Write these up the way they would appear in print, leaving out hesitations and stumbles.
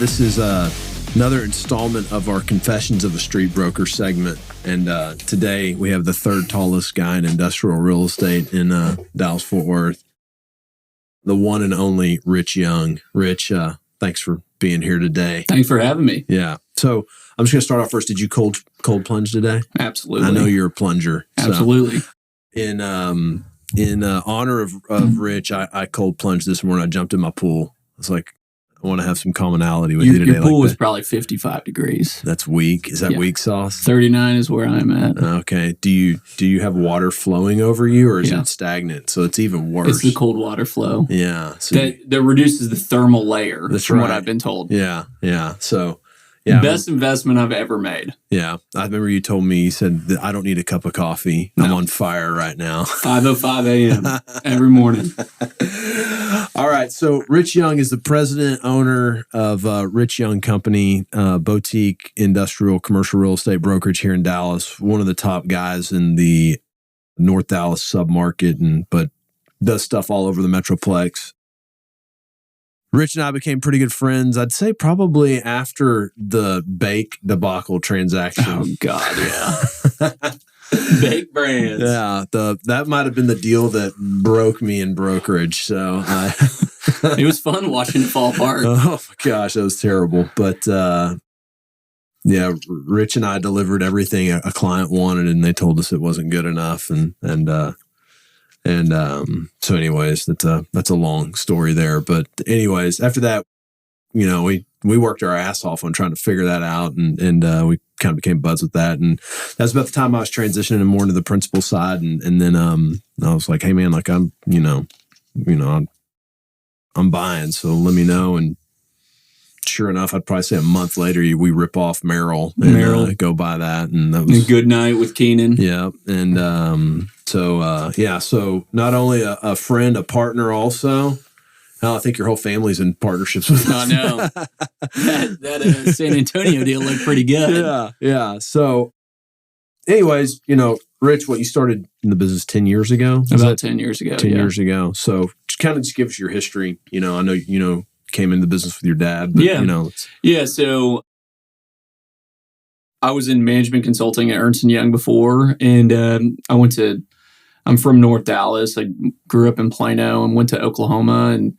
This is another installment of our Confessions of a Street Broker segment. And today we have the third tallest guy in industrial real estate in Dallas-Fort Worth, the one and only Ernst Young. Rich, thanks for being here today. Thanks for having me. Yeah. So I'm just going to start off first. Did you cold plunge today? Absolutely. I know you're a plunger. Absolutely. So in honor of Rich, I cold plunged this morning. I jumped in my pool. It's like, I want to have some commonality with you today. Your pool like was probably 55 degrees. That's weak. Is that weak sauce? 39 is where I'm at. Okay. Do you have water flowing over you, or is it stagnant? So it's even worse. It's the cold water flow. Yeah. So that reduces the thermal layer. That's from right. what I've been told. Yeah. Yeah. So yeah. Best investment I've ever made. Yeah. I remember you told me, you said that I don't need a cup of coffee. No. I'm on fire right now. 5:05 a.m. every morning. All right. So Ernst Young is the president owner of Ernst Young Company, boutique industrial commercial real estate brokerage here in Dallas. One of the top guys in the North Dallas submarket, but does stuff all over the Metroplex. Rich and I became pretty good friends, I'd say probably after the Bake debacle transaction. Oh, God, yeah. Bake brands. Yeah, that might have been the deal that broke me in brokerage. So it was fun watching it fall apart. Oh, my gosh, that was terrible. But yeah, Rich and I delivered everything a client wanted, and they told us it wasn't good enough. So anyways, that's a long story there. But anyways, after that, we worked our ass off on trying to figure that out, and we kind of became buds with that. And that's about the time I was transitioning more into the principal side. And then I was like, hey man, like I'm buying, so let me know. And sure enough, I'd probably say a month later, we rip off Merrill and go buy that. And that was a good night with Keenan. Yeah. And so not only a friend, a partner also. Now I think your whole family's in partnerships with us. I know. that San Antonio deal looked pretty good. Yeah. Yeah. So anyways, Rich, you started in the business 10 years ago? About 10 years ago. 10 years ago. So just give us your history. I know, came into the business with your dad, but Yeah. So I was in management consulting at Ernst Young before, and I'm from North Dallas. I grew up in Plano and went to Oklahoma, and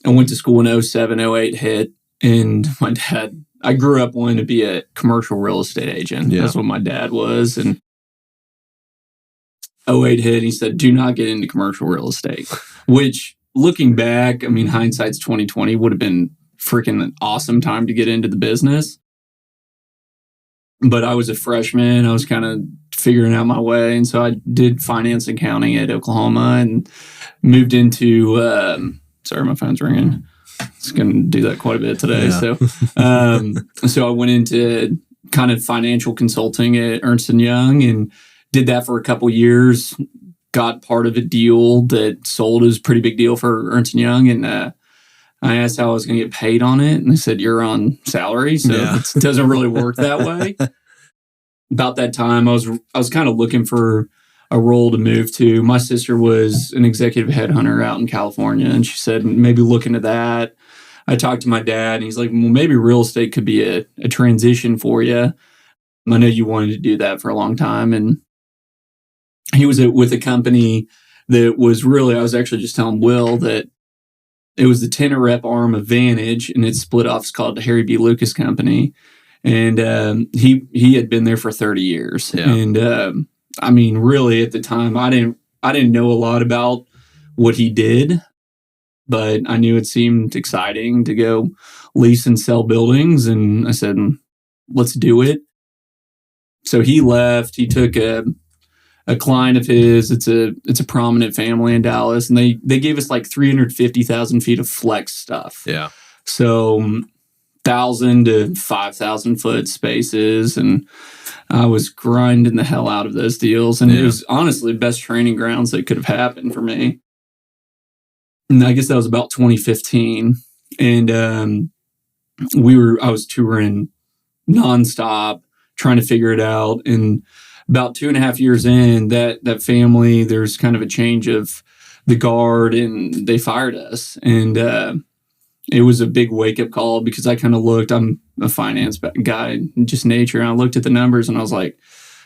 I went to school in 07, 08 hit. And my dad, I grew up wanting to be a commercial real estate agent. Yeah. That's what my dad was. And 08 hit, he said, do not get into commercial real estate, which looking back, I mean, hindsight's 2020, would have been freaking an awesome time to get into the business. But I was a freshman. I was kind of figuring out my way. And so I did finance accounting at Oklahoma and moved into, sorry, my phone's ringing. It's going to do that quite a bit today. Yeah. So I went into kind of financial consulting at Ernst Young and did that for a couple years. Got part of a deal that sold. It was a pretty big deal for Ernst Young. And I asked how I was going to get paid on it. And they said, you're on salary. So it doesn't really work that way. About that time, I was kind of looking for a role to move to. My sister was an executive headhunter out in California. And she said, maybe look into that. I talked to my dad and he's like, well, maybe real estate could be a transition for you. I know you wanted to do that for a long time. And he was with a company that was really, I was actually just telling Will that it was the tenant rep arm of Vantage, and it's split off. It's called the Harry B. Lucas Company. And he had been there for 30 years. Yeah. And I mean, really at the time, I didn't know a lot about what he did, but I knew it seemed exciting to go lease and sell buildings. And I said, let's do it. So he left. He took a client of his. It's a prominent family in Dallas, and they gave us like 350,000 feet of flex stuff. Yeah. So 1,000 to 5,000 foot spaces, and I was grinding the hell out of those deals, and it was honestly the best training grounds that could have happened for me. And I guess that was about 2015, and I was touring nonstop, trying to figure it out, and about 2.5 years in, that family, there's kind of a change of the guard, and they fired us. And it was a big wake up call because I kind of looked, I'm a finance guy, just nature. And I looked at the numbers and I was like,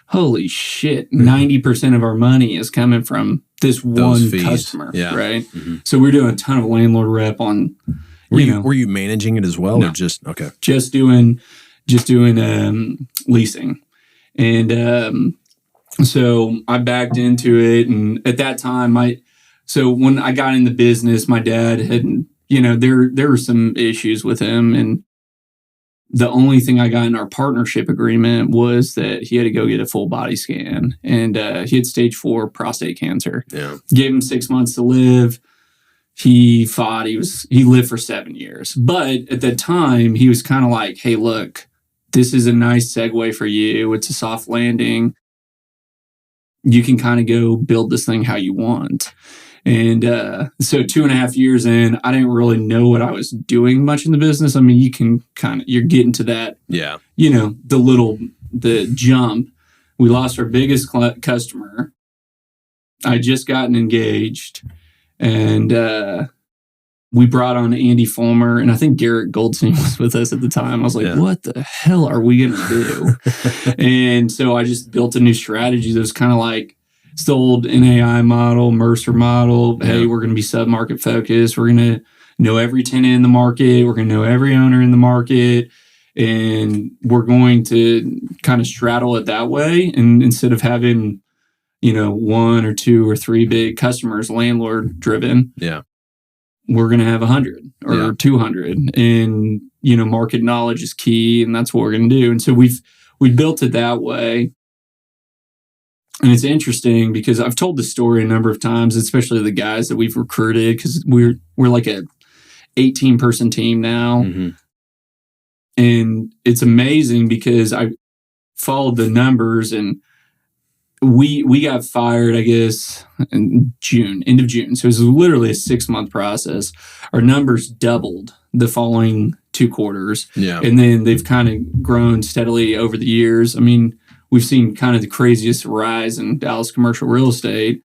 holy shit, 90% of our money is coming from this one customer, right? So we're doing a ton of landlord rep on, were you managing it as well, or just doing leasing. And so I backed into it. And at that time, so when I got in the business, my dad had, there were some issues with him. And the only thing I got in our partnership agreement was that he had to go get a full body scan. And he had stage 4 prostate cancer. Yeah. Gave him 6 months to live. He fought. He lived for 7 years. But at that time, he was kind of like, hey, look, this is a nice segue for you. It's a soft landing. You can kind of go build this thing how you want. And so 2.5 years in, I didn't really know what I was doing much in the business. I mean, you can you're getting to that, the jump. We lost our biggest customer. I just gotten engaged, and we brought on Andy Fulmer, and I think Garrett Goldstein was with us at the time. I was like, what the hell are we going to do? And so I just built a new strategy that was kind of like, it's the old NAI model, Mercer model. Hey, we're going to be sub-market focused. We're going to know every tenant in the market. We're going to know every owner in the market. And we're going to kind of straddle it that way. And instead of having, 1 or 2 or 3 big customers, landlord driven, we're going to have 100 or 200. And, market knowledge is key. And that's what we're going to do. And so we built it that way. And it's interesting because I've told the story a number of times, especially the guys that we've recruited, because we're like a 18-person team now. Mm-hmm. And it's amazing because I followed the numbers, and we got fired, I guess, in end of June. So it was literally a 6-month process. Our numbers doubled the following 2 quarters. Yeah. And then they've kind of grown steadily over the years. I mean, we've seen kind of the craziest rise in Dallas commercial real estate.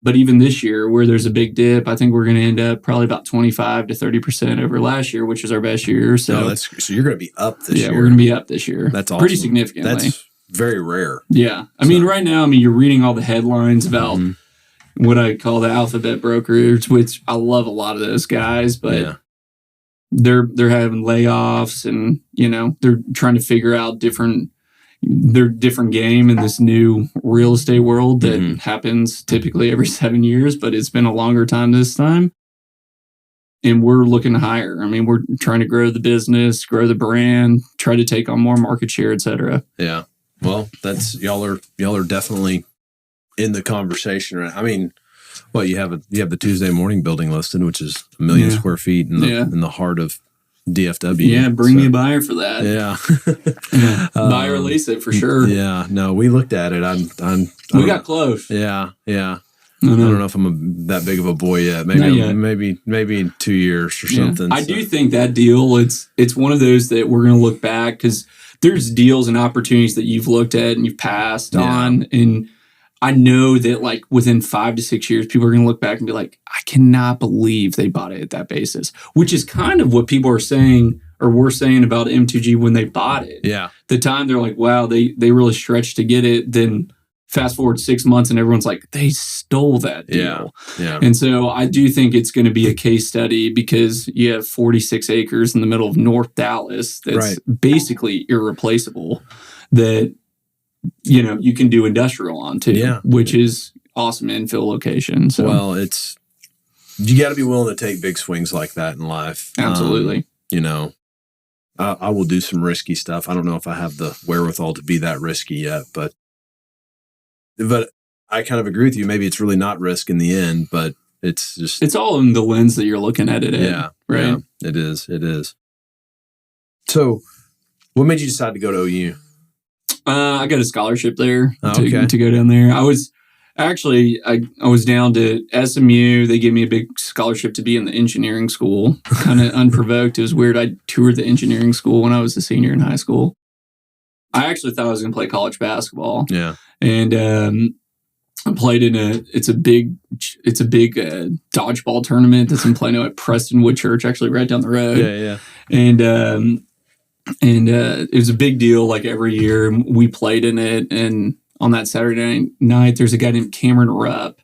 But even this year, where there's a big dip, I think we're going to end up probably about 25 to 30% over last year, which is our best year. So, so you're going to be up this year. Yeah, we're going to be up this year. That's awesome. Pretty significantly. That's very rare. Yeah. I mean, right now, you're reading all the headlines about what I call the alphabet brokers, which I love a lot of those guys, but they're having layoffs, and, they're trying to figure out their different game in this new real estate world that happens typically every 7 years, but it's been a longer time this time. And we're looking to hire. I mean, we're trying to grow the business, grow the brand, try to take on more market share, et cetera. Yeah. Well, that's y'all are definitely in the conversation, right? I mean, you have the Tuesday Morning building listed, which is 1 million square feet in the heart of DFW. Yeah, bring me a buyer for that. Yeah. Buy or lease it for sure. Yeah. No, we looked at it. We got close. Yeah. Yeah. I don't know if I'm that big of a boy yet. Maybe in 2 years or something. I do think that deal, it's one of those that we're going to look back, because there's deals and opportunities that you've looked at and you've passed on. And I know that within 5 to 6 years, people are going to look back and be like, I cannot believe they bought it at that basis, which is kind of what people are saying, or were saying about M2G when they bought it. Yeah. The time they're like, wow, they really stretched to get it. Then fast forward 6 months and everyone's like, they stole that deal. Yeah. And so I do think it's going to be a case study, because you have 46 acres in the middle of North Dallas that's basically irreplaceable, that you can do industrial on too, which is awesome infill location. So, well, you got to be willing to take big swings like that in life. Absolutely. I will do some risky stuff. I don't know if I have the wherewithal to be that risky yet, but I kind of agree with you. Maybe it's really not risk in the end, but it's all in the lens that you're looking at it in. Yeah. Right. Yeah, it is. So what made you decide to go to OU? I got a scholarship there to go down there. I was down to SMU. They gave me a big scholarship to be in the engineering school, kind of unprovoked. It was weird. I toured the engineering school when I was a senior in high school. I actually thought I was going to play college basketball. Yeah. And I played it's a big dodgeball tournament that's in Plano at Prestonwood Church, actually right down the road. Yeah. And it was a big deal. Like every year we played in it. And on that Saturday night, there's a guy named Cameron Rupp,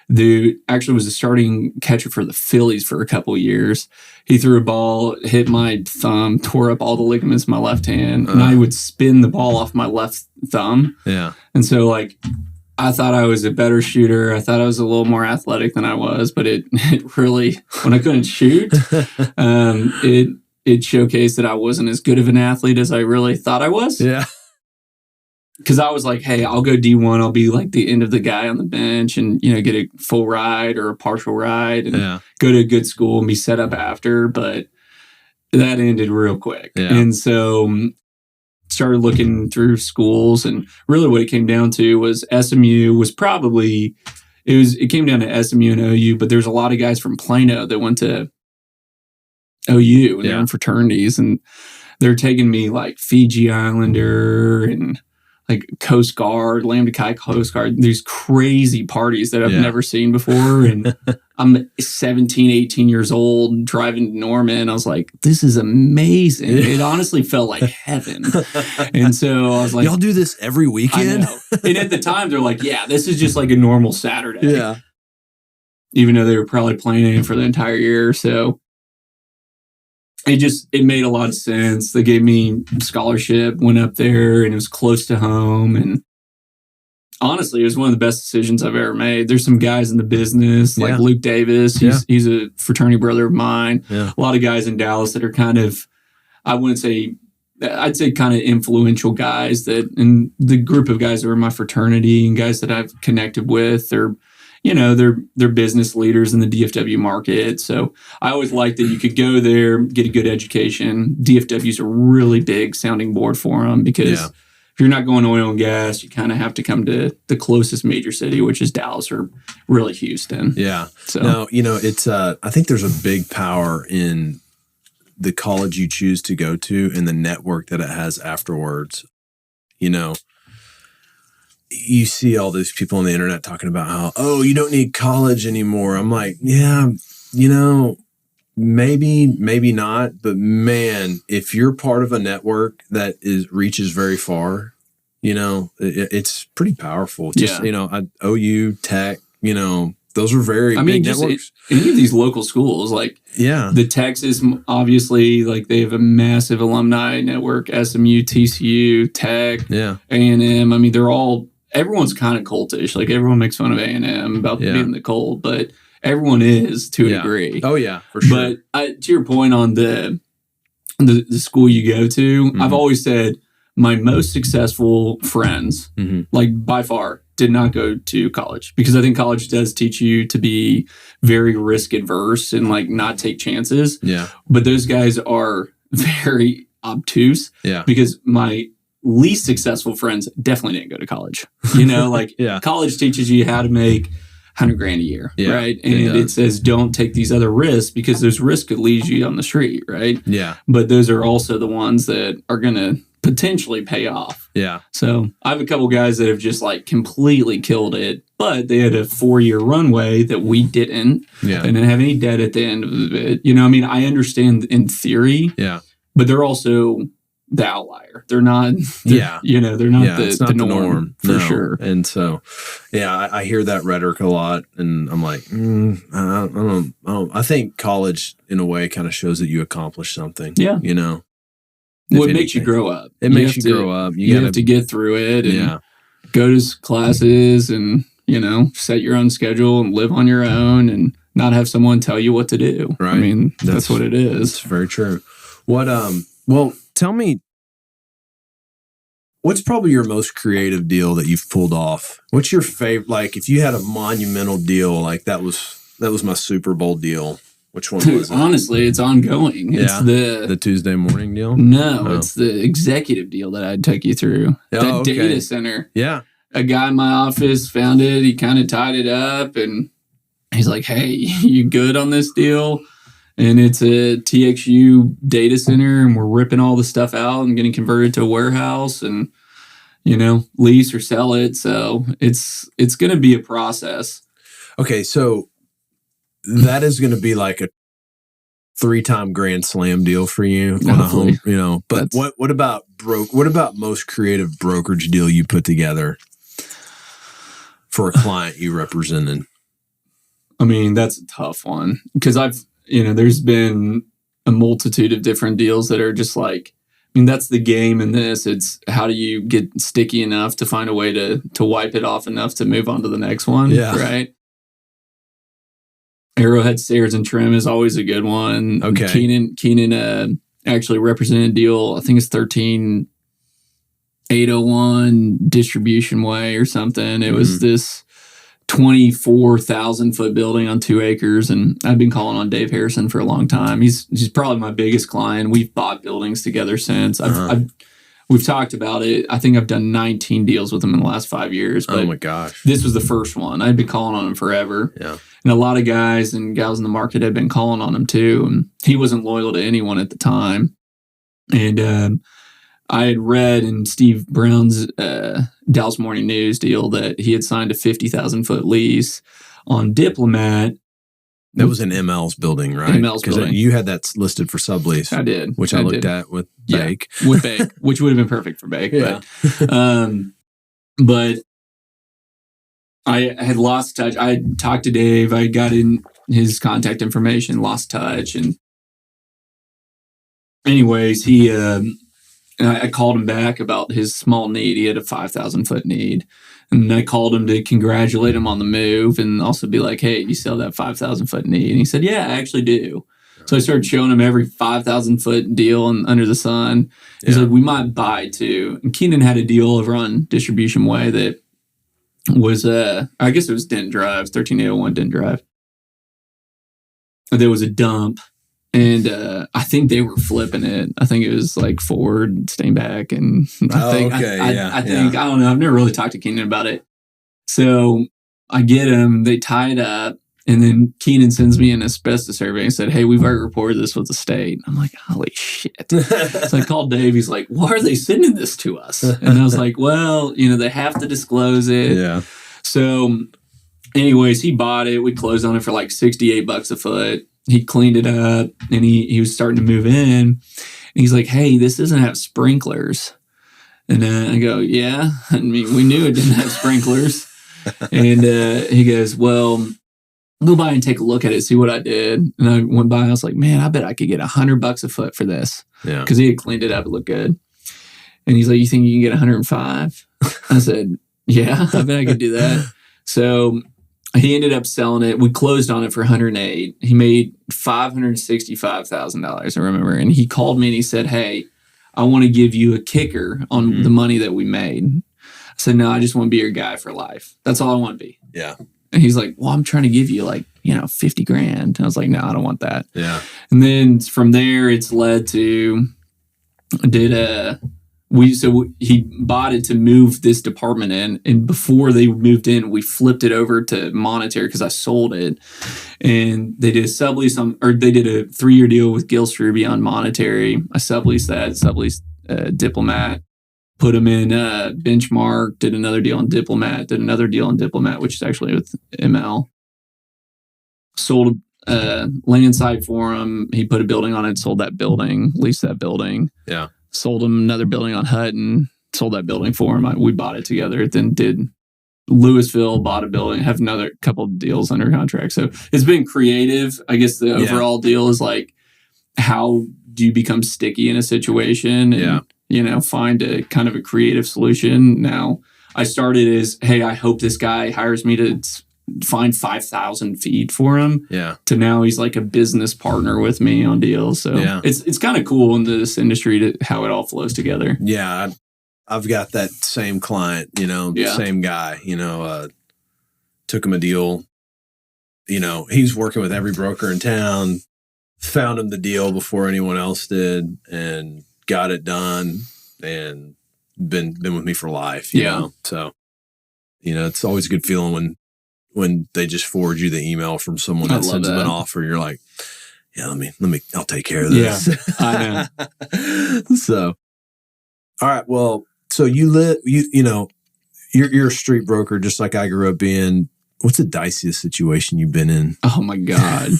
who actually was a starting catcher for the Phillies for a couple of years. He threw a ball, hit my thumb, tore up all the ligaments in my left hand, and I would spin the ball off my left thumb. Yeah. And so, like, I thought I was a better shooter. I thought I was a little more athletic than I was, but it really, when I couldn't shoot, it showcased that I wasn't as good of an athlete as I really thought I was. Yeah. Because I was like, hey, I'll go D1. I'll be like the end of the guy on the bench and, get a full ride or a partial ride and go to a good school and be set up after. But that ended real quick. Yeah. And so started looking through schools, and really what it came down to was SMU was probably, it came down to SMU and OU, but there's a lot of guys from Plano that went to OU and they're in fraternities, and they're taking me like Fiji Islander and like Coast Guard, Lambda Chi Coast Guard, these crazy parties that I've never seen before. And I'm 17, 18 years old driving to Norman. I was like, this is amazing. It honestly felt like heaven. And so I was like, y'all do this every weekend? I know. And at the time they're like, yeah, this is just like a normal Saturday. Yeah. Even though they were probably playing for the entire year. So it made a lot of sense. They gave me scholarship, went up there, and it was close to home. And honestly, it was one of the best decisions I've ever made. There's some guys in the business, like Luke Davis. He's a fraternity brother of mine. Yeah. A lot of guys in Dallas that are kind of, I'd say kind of influential guys that, and the group of guys that are in my fraternity and guys that I've connected with, they're business leaders in the DFW market. So I always liked that you could go there, get a good education. DFW is a really big sounding board for them because if you're not going oil and gas, you kind of have to come to the closest major city, which is Dallas or really Houston. Yeah. So no, it's I think there's a big power in the college you choose to go to and the network that it has afterwards. You see all these people on the internet talking about how, you don't need college anymore. I'm like, maybe not. But man, if you're part of a network that reaches very far, it's pretty powerful. Just, OU, Tech, those are very big networks. Any of these local schools, like the Texas, obviously, like they have a massive alumni network, SMU, TCU, Tech, A&M. I mean, everyone's kind of cultish. Like everyone makes fun of A&M about being the cult, but everyone is to a degree. Oh yeah, for sure. But to your point on the school you go to, I've always said my most successful friends, like by far, did not go to college because I think college does teach you to be very risk adverse and like not take chances. Yeah. But those guys are very obtuse. Yeah. Because my least successful friends definitely didn't go to college. College teaches you how to make $100,000 a year, right? And it says don't take these other risks because those risks could lead you on the street, right? Yeah. But those are also the ones that are going to potentially pay off. Yeah. So I have a couple guys that have just like completely killed it, but they had a 4-year runway that we didn't. Yeah. And didn't have any debt at the end of it. I understand in theory. Yeah. But they're also the outlier. They're not, they're not the norm for sure. And so, I hear that rhetoric a lot and I'm like, I don't, I think college in a way kind of shows that you accomplished something. Yeah. It makes you grow up. It makes you grow up. You have to get through it and go to classes and, set your own schedule and live on your own and not have someone tell you what to do. Right. I mean, that's what it is. It's very true. Well, tell me, what's probably your most creative deal that you've pulled off? What's your favorite? Like, if you had a monumental deal, like that was my Super Bowl deal. Which one was it? Honestly, it's ongoing. It's the Tuesday morning deal? No, it's the executive deal that I took you through. That data center. Yeah. A guy in my office found it. He kind of tied it up and he's like, hey, you good on this deal? And it's a TXU data center, and we're ripping all the stuff out and getting converted to a warehouse. And lease or sell it. So it's going to be a process. Okay, so that is going to be like a 3-time Grand Slam deal for you on a home, But what about most creative brokerage deal you put together for a client you represented? I mean, that's a tough one because there's been a multitude of different deals that are just like, that's the game in this. It's how do you get sticky enough to find a way to wipe it off enough to move on to the next one, right? Arrowhead Stairs and Trim is always a good one. Okay. Keenan actually represented a deal, I think it's 13801 Distribution Way or something. It was this 24,000 foot building on 2 acres. And I've been calling on Dave Harrison for a long time. He's probably my biggest client. We've bought buildings together since. We've talked about it. I think I've done 19 deals with him in the last 5 years. But oh my gosh. This was the first one. I'd been calling on him forever. Yeah. And a lot of guys and gals in the market had been calling on him too. And he wasn't loyal to anyone at the time. And I had read in Steve Brown's Dallas Morning News deal that he had signed a 50,000 foot lease on Diplomat. That was in ML's building, right? ML's building. Because you had that listed for sublease. I did. Which I looked at with Bake. With Bake, which would have been perfect for Bake. Yeah. But I had lost touch. I had talked to Dave. I got in his contact information, lost touch. And anyways, I called him back about his small need. He had a 5,000 foot need. And I called him to congratulate him on the move and also be like, hey, you still have that 5,000 foot need? And he said, yeah, I actually do. So I started showing him every 5,000 foot deal under the sun. He's like, we might buy too. And Keenan had a deal over on Distribution Way that was, I guess it was Dent Drive, 13801 Dent Drive. There was a dump. And I think they were flipping it. I think it was like Ford, Steinbach, and I don't know. I've never really talked to Keenan about it. So I get him. They tie it up, and then Keenan sends me an asbestos survey and said, "Hey, we've already reported this with the state." I'm like, "Holy shit!" So I called Dave. He's like, "Why are they sending this to us?" And I was like, "Well, they have to disclose it." Yeah. So, anyways, he bought it. We closed on it for like $68 a foot. He cleaned it up and he was starting to move in. And he's like, hey, this doesn't have sprinklers. And I go, yeah. I mean, we knew it didn't have sprinklers. And he goes, well, go by and take a look at it, see what I did. And I went by and I was like, man, I bet I could get $100 a foot for this. Yeah. Because he had cleaned it up. It looked good. And he's like, you think you can get 105? I said, yeah, I bet I could do that. So he ended up selling it. We closed on it for 108. He made $565,000, I remember. And he called me and he said, hey, I want to give you a kicker on the money that we made. I said, no, I just want to be your guy for life. That's all I want to be. Yeah. And he's like, well, I'm trying to give you like, $50,000. And I was like, no, I don't want that. Yeah. And then from there, it's led to, he bought it to move this department in, and before they moved in, we flipped it over to monetary because I sold it, and they did a sublease they did a 3-year deal with Gil Struby on monetary. I subleased Diplomat, put them in Benchmark, did another deal on Diplomat, which is actually with ML. Sold a land site for him. He put a building on it, sold that building, leased that building. Yeah. Sold him another building on Hutton, sold that building for him. We bought it together. Then did Louisville, bought a building, have another couple of deals under contract. So it's been creative. I guess the overall deal is like, how do you become sticky in a situation and, find a kind of a creative solution? Now, I started as, hey, I hope this guy hires me to find 5,000 feet for him. Yeah. To now he's like a business partner with me on deals. So it's kind of cool in this industry to how it all flows together. Yeah. I've got that same client, same guy, took him a deal. He's working with every broker in town, found him the deal before anyone else did and got it done and been with me for life, you know? So, it's always a good feeling when they just forward you the email from someone that sends them an offer, you're like, yeah, I'll take care of this. Yeah, I know. So, all right. Well, So you live, you're a street broker, just like I grew up being. What's the diciest situation you've been in? Oh my God.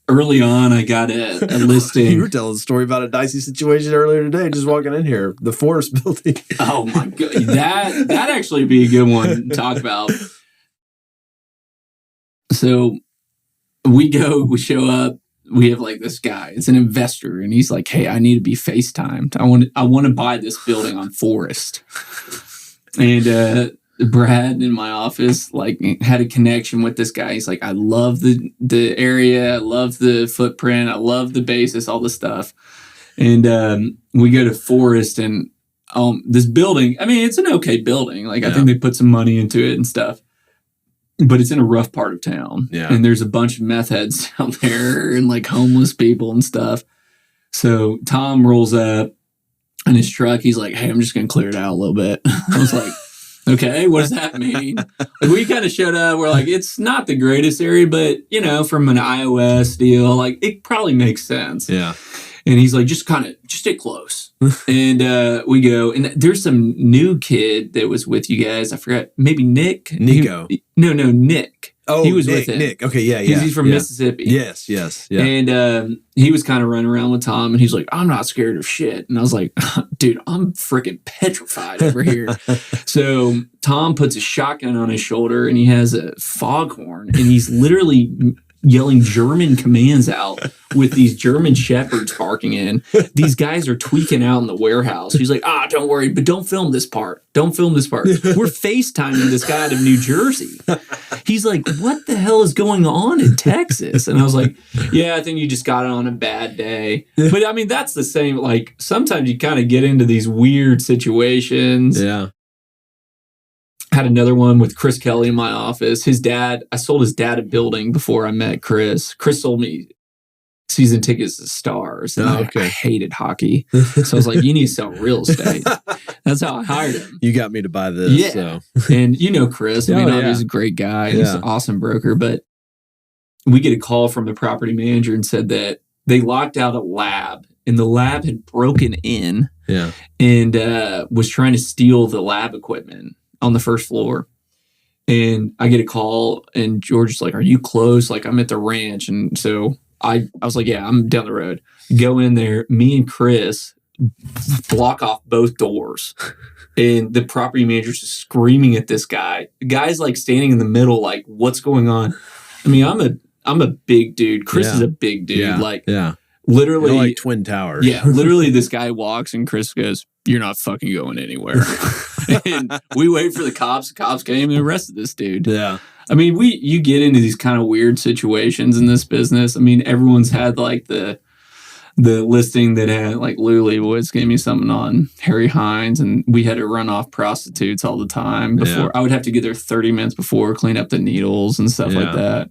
Early on, I got a listing. You were telling a story about a dicey situation earlier today, just walking in here, the Forest building. Oh my God. That'd actually be a good one to talk about. So we show up, we have like this guy, it's an investor, and he's like, hey, I need to be FaceTimed. I want to buy this building on Forest. And Brad in my office like had a connection with this guy. He's like, I love the area, I love the footprint, I love the basis, all the stuff. And we go to Forest, and this building, I mean, it's an okay building. Like, I think they put some money into it and stuff, but it's in a rough part of town. Yeah. And there's a bunch of meth heads out there and like homeless people and stuff. So Tom rolls up in his truck. He's like, hey, I'm just going to clear it out a little bit. I was like, okay, what does that mean? Like, we kind of showed up. We're like, it's not the greatest area, but, from an iOS deal, like, it probably makes sense. Yeah. And he's like, just stay close. And we go, and there's some new kid that was with you guys. I forgot, maybe Nick? Nico. No, Nick. Oh, he was Nick, with him. Nick. Okay, yeah. He's from Mississippi. Yes, yeah. And he was kind of running around with Tom, and he's like, I'm not scared of shit. And I was like, dude, I'm freaking petrified over here. So Tom puts a shotgun on his shoulder, and he has a foghorn, and he's literally yelling German commands out with these German shepherds barking in. These guys are tweaking out in the warehouse. He's like, don't worry, but don't film this part. Don't film this part. We're FaceTiming this guy out of New Jersey. He's like, what the hell is going on in Texas? And I was like, yeah, I think you just got it on a bad day. But I mean, that's the same. Like, sometimes you kind of get into these weird situations. Yeah. Had another one with Chris Kelly in my office. I sold his dad a building before I met Chris. Chris sold me season tickets to Stars. And I hated hockey. So I was like, you need to sell real estate. That's how I hired him. You got me to buy this. Yeah. So. And Chris. I mean, he's a great guy. He's an awesome broker. But we get a call from the property manager and said that they locked out a lab. And the lab had broken in and was trying to steal the lab equipment on the first floor. And I get a call, and George is like, are you close? Like, I'm at the ranch. And so I was like, yeah, I'm down the road. Go in there. Me and Chris block off both doors. And the property manager's just screaming at this guy. The guy's like standing in the middle, like, what's going on? I mean, I'm a big dude. Chris is a big dude. Literally. They're like Twin Towers. Yeah. Literally, this guy walks, and Chris goes, you're not fucking going anywhere. And we wait for the cops. The cops came and arrested this dude. Yeah. I mean, you get into these kind of weird situations in this business. I mean, everyone's had like the listing that had like Lou Leibowitz gave me something on Harry Hines, and we had to run off prostitutes all the time before. I would have to get there 30 minutes before, clean up the needles and stuff like that.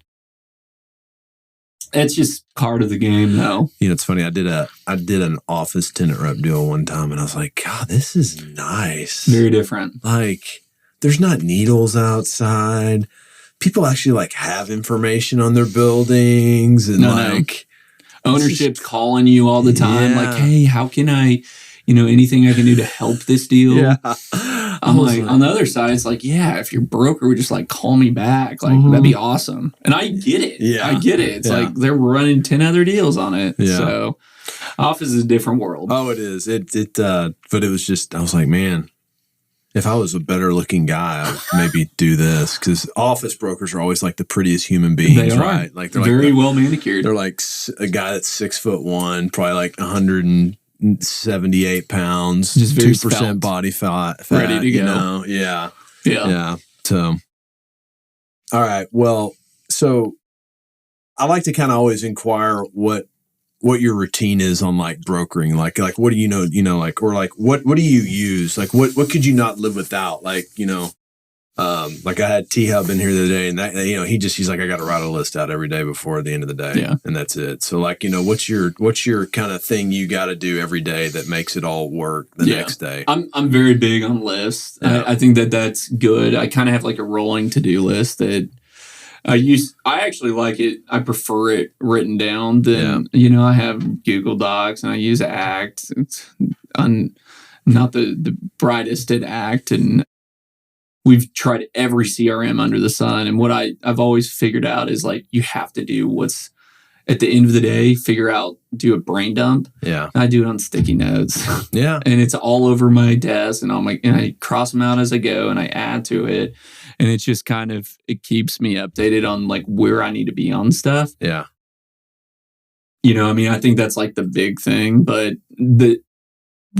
It's just part of the game, though. It's funny. I did an office tenant rep deal one time, and I was like, God, this is nice. Very different. Like, there's not needles outside. People actually like have information on their buildings, and ownership's calling you all the time. Like, hey, how can I, anything I can do to help this deal? Yeah. I'm like, on the other side, it's like, yeah, if your broker would just like call me back, like that'd be awesome. And I get it. Yeah. I get it. It's like they're running 10 other deals on it. Yeah. So office is a different world. Oh, it is. But it was just, I was like, man, if I was a better looking guy, I would maybe do this, because office brokers are always like the prettiest human beings, they are. Right? Like they're very well manicured. They're like a guy that's 6'1", probably like 178 pounds, just 2% body fat, ready to go. Yeah. So, all right. Well, so I like to kind of always inquire what your routine is on like brokering, like what do or like what do you use? Like what could you not live without? Like, like I had T-Hub in here the other day, and that, he's like, I got to write a list out every day before the end of the day. Yeah. And that's it. So like, what's your kind of thing you got to do every day that makes it all work the next day? I'm very big on lists. Yeah. I think that's good. I kind of have like a rolling to-do list that I actually like it. I prefer it written down than, I have Google Docs and I use Act. It's not not the brightest at act, and we've tried every CRM under the sun. And what I've always figured out is like, you have to do what's at the end of the day, do a brain dump. Yeah. I do it on sticky notes. Yeah. And it's all over my desk, and and I cross them out as I go, and I add to it. And it's just kind of, it keeps me updated on like where I need to be on stuff. Yeah. I think that's like the big thing, but the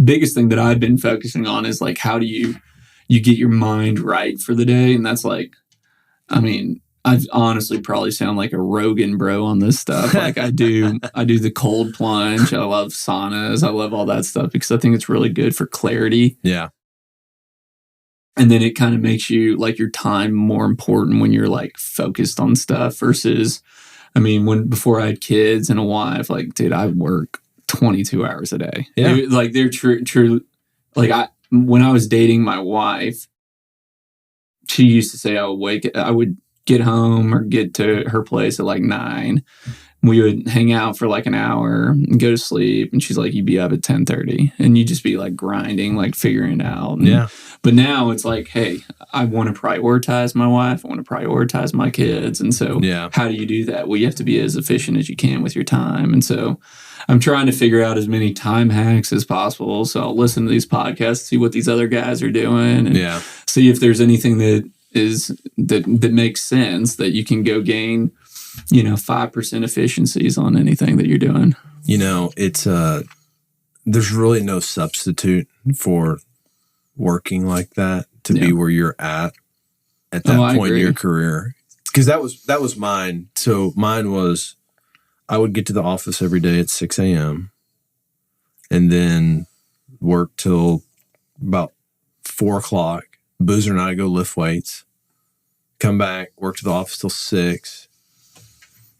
biggest thing that I've been focusing on is like, how do you get your mind right for the day? And that's like, I honestly probably sound like a Rogan bro on this stuff. Like I do the cold plunge. I love saunas. I love all that stuff because I think it's really good for clarity. Yeah. And then it kind of makes you like your time more important when you're like focused on stuff versus, before I had kids and a wife, like, dude, I work 22 hours a day. Yeah. They're true. Like when I was dating my wife, she used to say I would get home or get to her place at like 9. We would hang out for like an hour and go to sleep. And she's like, you'd be up at 10:30 and you'd just be like grinding, like figuring it out. Yeah. But now it's like, hey, I want to prioritize my wife. I want to prioritize my kids. And so how do you do that? Well, you have to be as efficient as you can with your time. And so I'm trying to figure out as many time hacks as possible. So I'll listen to these podcasts, see what these other guys are doing, and see if there's anything that makes sense that you can go gain 5% efficiencies on anything that you're doing. It's there's really no substitute for working like that to be where you're at that point in your career. Because that was mine. So mine was, I would get to the office every day at 6 a.m. and then work till about 4 o'clock. Boozer and I go lift weights, come back, work to the office till 6,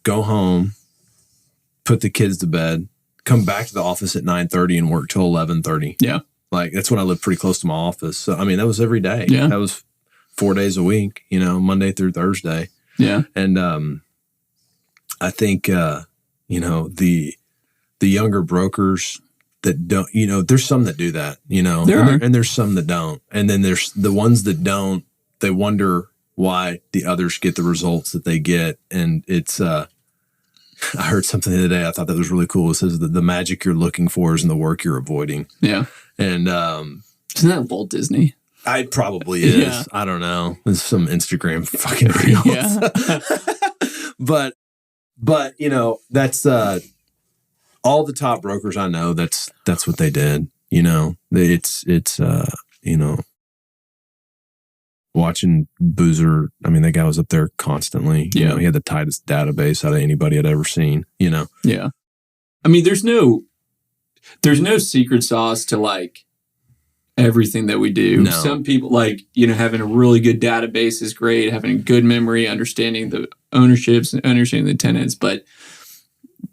go home, put the kids to bed, come back to the office at 9:30 and work till 11:30. Yeah. Like that's when I lived pretty close to my office. So, that was every day. Yeah. That was 4 days a week, Monday through Thursday. Yeah. And I think, the younger brokers that don't, there's some that do that, and there's some that don't. And then there's the ones that don't, they wonder why the others get the results that they get. And it's, I heard something the other day. I thought that was really cool. It says that the magic you're looking for is in the work you're avoiding. Yeah. And, isn't that Walt Disney? It probably is. Yeah. I don't know. There's some Instagram fucking reels. Yeah. But that's, all the top brokers I know, that's what they did. It's watching Boozer. That guy was up there constantly. Yeah. He had the tightest database out of anybody I'd ever seen, Yeah. There's no secret sauce to like everything that we do. No. Some people like, having a really good database is great, having a good memory, understanding the ownerships and understanding the tenants, but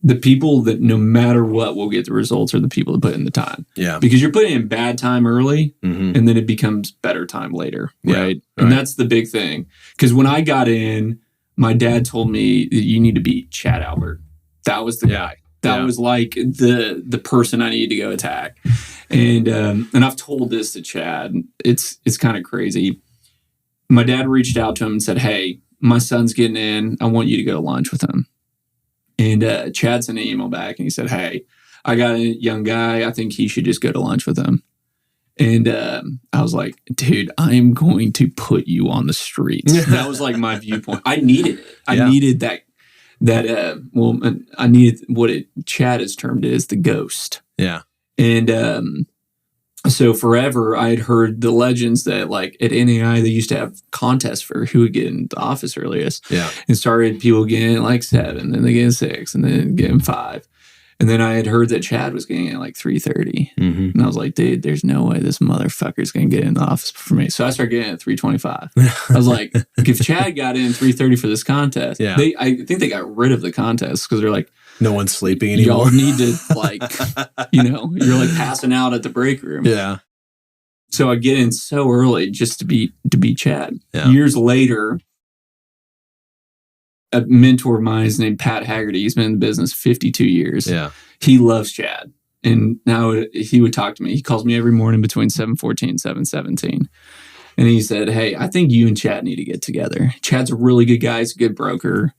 the people that no matter what will get the results are the people that put in the time. Yeah. Because you're putting in bad time early mm-hmm. and then it becomes better time later. Yeah. Right. And that's the big thing. Because when I got in, my dad told me that you need to beat Chad Albert. That was the guy. That was like the person I needed to go attack. And I've told this to Chad. It's kind of crazy. My dad reached out to him and said, hey, my son's getting in. I want you to go to lunch with him. And Chad sent an email back and he said, hey, I got a young guy. I think he should just go to lunch with him. And I was like, dude, I am going to put you on the streets. That was like my viewpoint. I needed it. I needed that I needed what Chad has termed it as the ghost. Yeah. And so forever I had heard the legends that like at NAI, they used to have contests for who would get in the office earliest. Yeah. And started people getting like 7, then they get 6, and then getting 5. And then I had heard that Chad was getting at like 3:30. Mm-hmm. And I was like, dude, there's no way this motherfucker's going to get in the office for me. So I started getting at 3:25. I was like, if Chad got in 3:30 for this contest, I think they got rid of the contest because they're like, no one's sleeping anymore. Y'all need to like, you're like passing out at the break room. Yeah. So I get in so early just to beat Chad. Yeah. Years later, a mentor of mine is named Pat Haggerty. He's been in the business 52 years. Yeah. He loves Chad. And now he would talk to me. He calls me every morning between 7:14 and 7:17. And he said, hey, I think you and Chad need to get together. Chad's a really good guy. He's a good broker.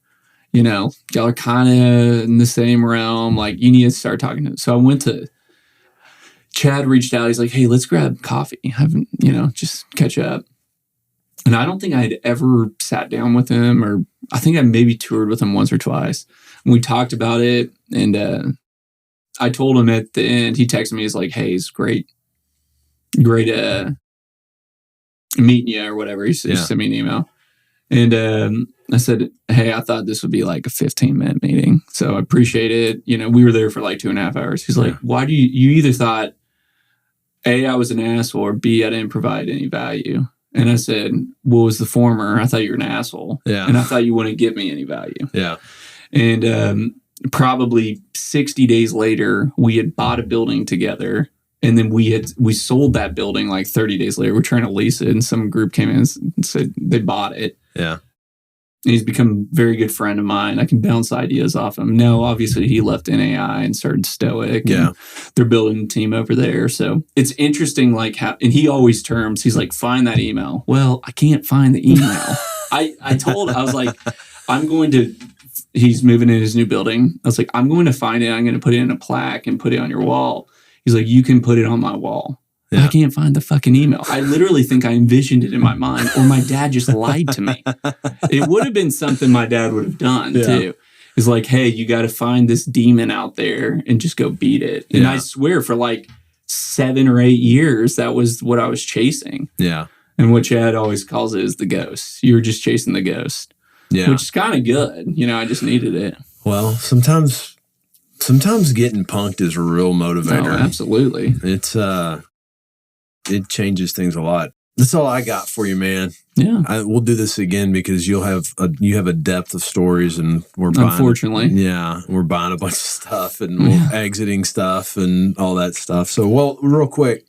You know, y'all are kind of in the same realm. Like, you need to start talking to him. So I went to Chad, reached out. He's like, hey, let's grab coffee. Just catch up. And I don't think I had ever sat down with him, or I think I maybe toured with him once or twice. And we talked about it. And I told him at the end, he texted me, he's like, hey, it's great meeting you or whatever. He sent me an email. And I said, hey, I thought this would be like a 15-minute meeting. So I appreciate it. You know, we were there for like 2.5 hours. He's like, why do you either thought, A, I was an asshole, or B, I didn't provide any value. And I said, what was the former? I thought you were an asshole. Yeah. And I thought you wouldn't give me any value. Yeah. And probably 60 days later, we had bought a building together. And then we sold that building like 30 days later. We're trying to lease it. And some group came in and said they bought it. Yeah. And he's become a very good friend of mine. I can bounce ideas off him. Now, obviously, he left NAI and started Stoic. Yeah. And they're building a team over there. So it's interesting, like how, and he always he's like, find that email. Well, I can't find the email. I was like, he's moving in his new building. I was like, I'm going to find it. I'm going to put it in a plaque and put it on your wall. He's like, you can put it on my wall. Yeah. I can't find the fucking email. I literally think I envisioned it in my mind, or my dad just lied to me. It would have been something my dad would have done too. It's like, hey, you got to find this demon out there and just go beat it. And I swear for like 7 or 8 years, that was what I was chasing. Yeah. And what Chad always calls it is the ghost. You were just chasing the ghost. Yeah. Which is kind of good. You know, I just needed it. Well, sometimes getting punked is a real motivator. Oh, absolutely. It changes things a lot. That's all I got for you, man. Yeah. We'll do this again because you have a depth of stories, and we're buying. Unfortunately. We're buying a bunch of stuff, and we're exiting stuff and all that stuff. So, well, real quick,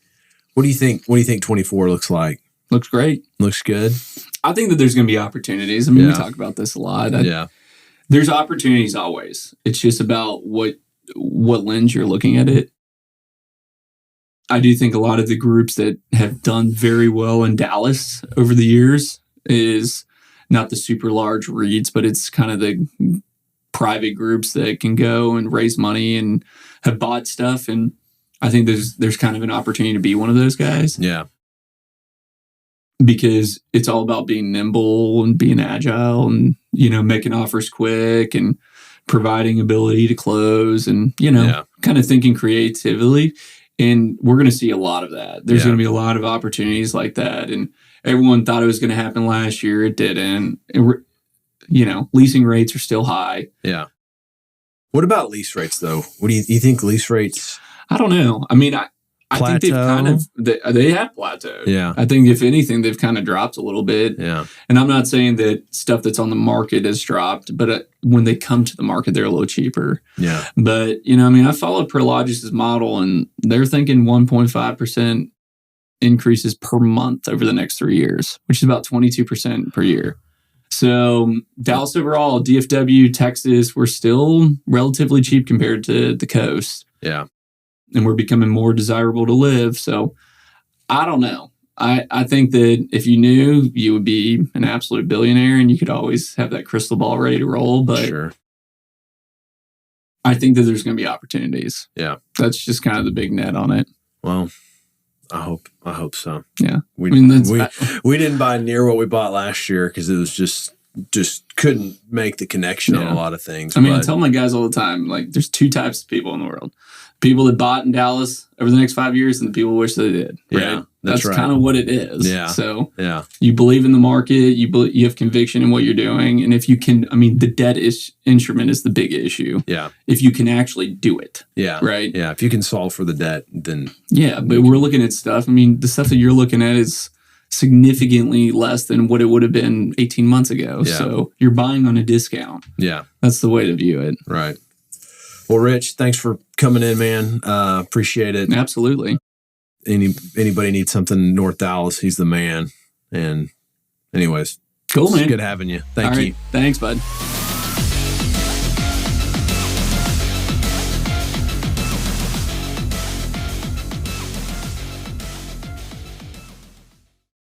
what do you think 24 looks like? Looks great. Looks good. I think that there's going to be opportunities. I mean, we talk about this a lot. There's opportunities always. It's just about what lens you're looking at it. I do think a lot of the groups that have done very well in Dallas over the years is not the super large REITs, but it's kind of the private groups that can go and raise money and have bought stuff. And I think there's kind of an opportunity to be one of those guys. Yeah. Because it's all about being nimble and being agile and, you know, making offers quick and providing ability to close and, you know, kind of thinking creatively. And we're going to see a lot of that. There's going to be a lot of opportunities like that. And everyone thought it was going to happen last year. It didn't. And you know, leasing rates are still high. Yeah. What about lease rates, though? What do you think lease rates? I don't know. I mean, I think they've kind of, they have plateaued. Yeah. I think if anything, they've kind of dropped a little bit. Yeah. And I'm not saying that stuff that's on the market has dropped, but when they come to the market, they're a little cheaper. Yeah. But, you know, I mean, I follow Prologis' model and they're thinking 1.5% increases per month over the next 3 years, which is about 22% per year. So Dallas overall, DFW, Texas, we're still relatively cheap compared to the coast. Yeah. And we're becoming more desirable to live. So I don't know. I think that if you knew, you would be an absolute billionaire and you could always have that crystal ball ready to roll. But sure. I think that there's going to be opportunities. Yeah. That's just kind of the big net on it. Well, I hope so. Yeah. We didn't buy near what we bought last year because it was just couldn't make the connection on a lot of things. I mean, I tell my guys all the time, like, there's 2 types of people in the world. People that bought in Dallas over the next 5 years and the people wish they did. Right? Yeah, that's right. kind of what it is. Yeah. So you believe in the market, you have conviction in what you're doing. And if you can, I mean, the debt instrument is the big issue. Yeah. If you can actually do it. Yeah. Right. Yeah. If you can solve for the debt, then. Yeah. But we're looking at stuff. I mean, the stuff that you're looking at is significantly less than what it would have been 18 months ago. Yeah. So you're buying on a discount. Yeah. That's the way to view it. Right. Well, Rich, thanks for coming in, man. Appreciate it. Absolutely. Anybody needs something in North Dallas, he's the man. And anyways, cool, man. Good having you. Thank you. Thanks, bud.